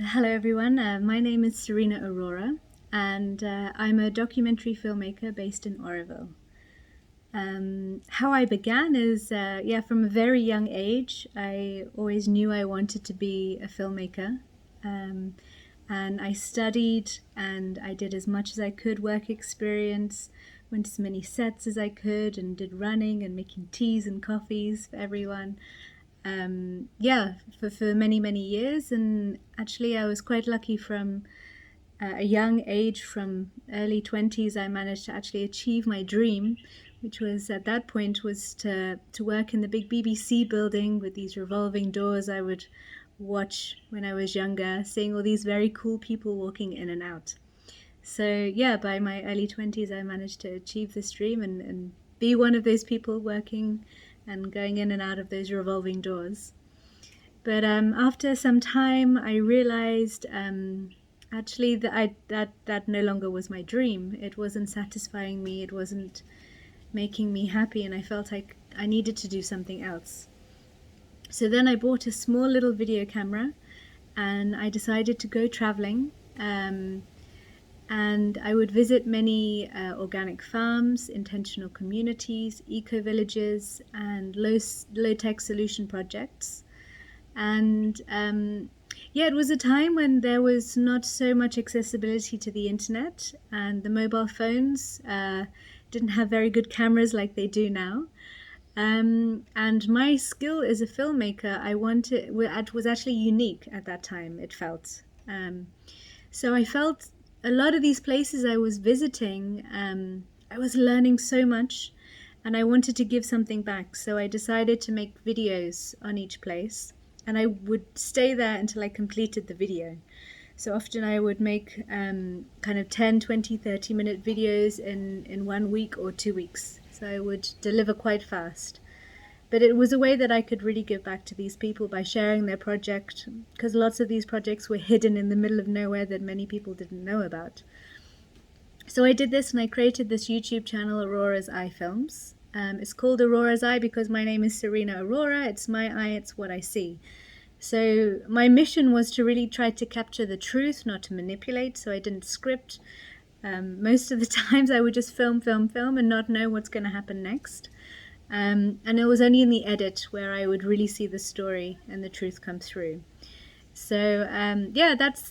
Hello everyone, my name is Serena Aurora and I'm a documentary filmmaker based in Auroville. How I began is, from a very young age, I always knew I wanted to be a filmmaker. And I studied and I did as much as I could work experience, went to as many sets as I could and did running and making teas and coffees for everyone. For many, many years. And actually I was quite lucky from a young age, from early 20s, I managed to actually achieve my dream, which was at that point was to work in the big BBC building with these revolving doors I would watch when I was younger, seeing all these very cool people walking in and out. So yeah, by my early 20s, I managed to achieve this dream and be one of those people working and going in and out of those revolving doors. But after some time, I realized actually that no longer was my dream. It wasn't satisfying me. It wasn't making me happy, and I felt like I needed to do something else. So then I bought a small little video camera, and I decided to go traveling. And I would visit many organic farms, intentional communities, eco-villages, and low-tech solution projects. And it was a time when there was not so much accessibility to the internet, and the mobile phones didn't have very good cameras like they do now. And my skill as a filmmaker, was actually unique at that time, it felt. So I felt a lot of these places I was visiting, I was learning so much and I wanted to give something back. So I decided to make videos on each place, and I would stay there until I completed the video. So often I would make kind of 10, 20, 30-minute videos in 1 week or 2 weeks. So I would deliver quite fast. But it was a way that I could really give back to these people by sharing their project, because lots of these projects were hidden in the middle of nowhere that many people didn't know about. So I did this and I created this YouTube channel, Aurora's Eye Films. It's called Aurora's Eye because my name is Serena Aurora. It's my eye, it's what I see. So my mission was to really try to capture the truth, not to manipulate. So I didn't script. Most of the times I would just film and not know what's going to happen next. And it was only in the edit where I would really see the story and the truth come through. So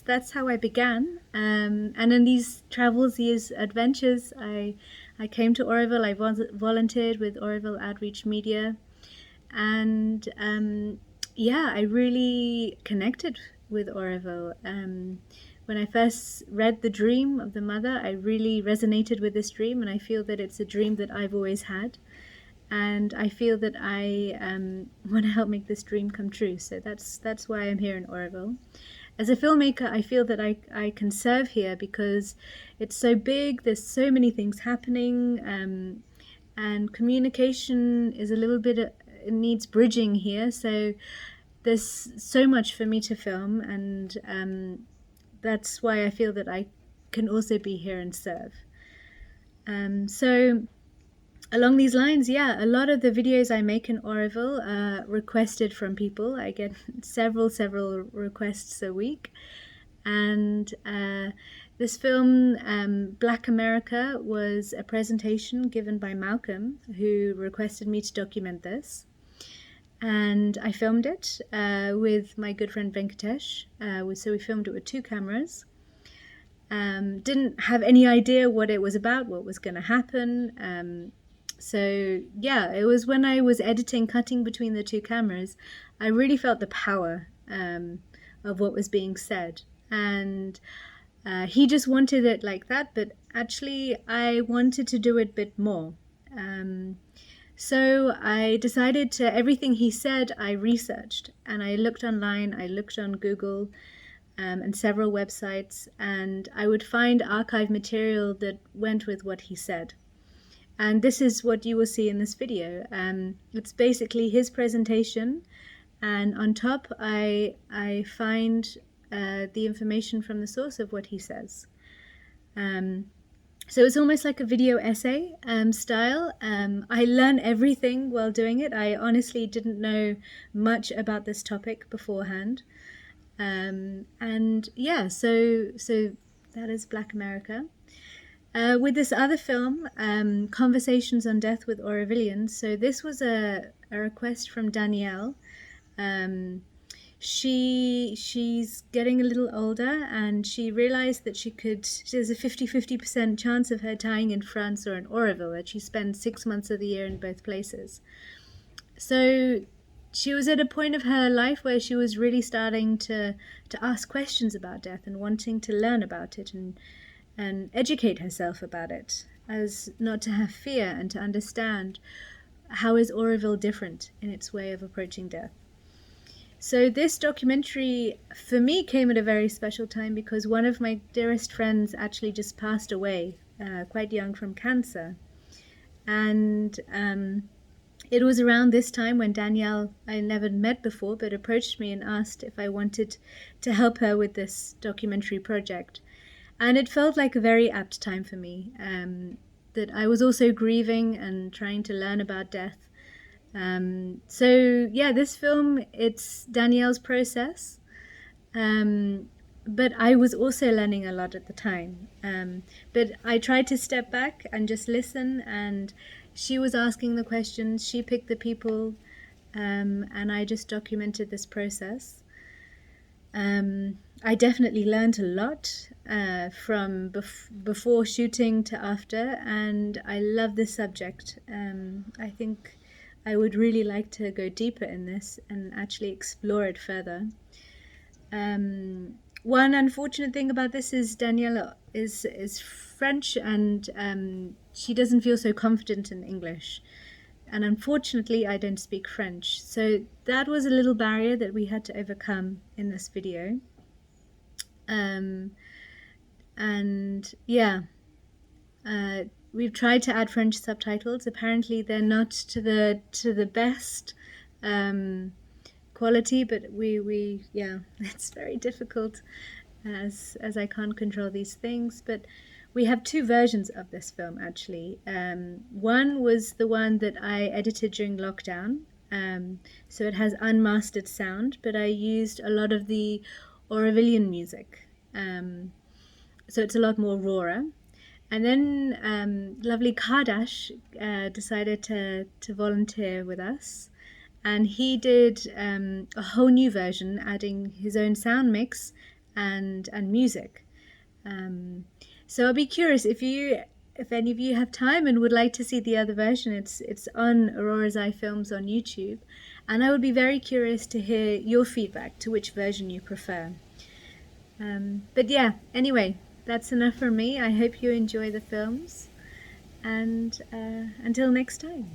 that's how I began. And in these travels, these adventures, I came to Auroville. I volunteered with Auroville Outreach Media, and I really connected with Auroville. When I first read The Dream of the Mother, I really resonated with this dream, and I feel that it's a dream that I've always had. And I feel that I want to help make this dream come true. So that's why I'm here in Auroville. As a filmmaker, I feel that I can serve here because it's so big, there's so many things happening, and communication is a little bit, it needs bridging here. So there's so much for me to film, and that's why I feel that I can also be here and serve. So along these lines, a lot of the videos I make in Auroville are requested from people. I get several requests a week. And this film, Black America, was a presentation given by Malcolm, who requested me to document this. And I filmed it with my good friend Venkatesh. So we filmed it with 2 cameras. Didn't have any idea what it was about, what was going to happen. So it was when I was editing, cutting between the 2 cameras, I really felt the power of what was being said. And he just wanted it like that, but actually I wanted to do it a bit more. So I decided to, everything he said, I researched, and I looked online, I looked on Google and several websites, and I would find archive material that went with what he said. And this is what you will see in this video. It's basically his presentation, and on top I find the information from the source of what he says. So it's almost like a video essay style. I learn everything while doing it. I honestly didn't know much about this topic beforehand. And yeah, so that is Black America. With this other film, Conversations on Death with Aurovilians. So this was a request from Danielle. Um, she's getting a little older, and she realized that there's a 50% chance of her dying in France or in Auroville, that she spends 6 months of the year in both places. So she was at a point of her life where she was really starting to ask questions about death and wanting to learn about it and educate herself about it, as not to have fear and to understand how is Auroville different in its way of approaching death. So this documentary for me came at a very special time because one of my dearest friends actually just passed away quite young from cancer. And it was around this time when Danielle, I never met before, but approached me and asked if I wanted to help her with this documentary project. And it felt like a very apt time for me, that I was also grieving and trying to learn about death. So yeah, this film, it's Danielle's process, but I was also learning a lot at the time. But I tried to step back and just listen, and she was asking the questions, she picked the people, and I just documented this process. I definitely learned a lot from before shooting to after, and I love this subject. I think I would really like to go deeper in this and actually explore it further. One unfortunate thing about this is Daniela is French, and she doesn't feel so confident in English. And unfortunately, I don't speak French. So that was a little barrier that we had to overcome in this video. And yeah, we've tried to add French subtitles. Apparently, they're not to the best quality, but we yeah, it's very difficult as I can't control these things. But we have two versions of this film actually. One was the one that I edited during lockdown, so it has unmastered sound, but I used a lot of the Aurovilian music, so it's a lot more rawer. And then lovely Kardash decided to volunteer with us, and he did a whole new version, adding his own sound mix and music. So I'll be curious if any of you have time and would like to see the other version. It's on Aurora's Eye Films on YouTube, and I would be very curious to hear your feedback to which version you prefer. But yeah, anyway, that's enough for me. I hope you enjoy the films, and until next time.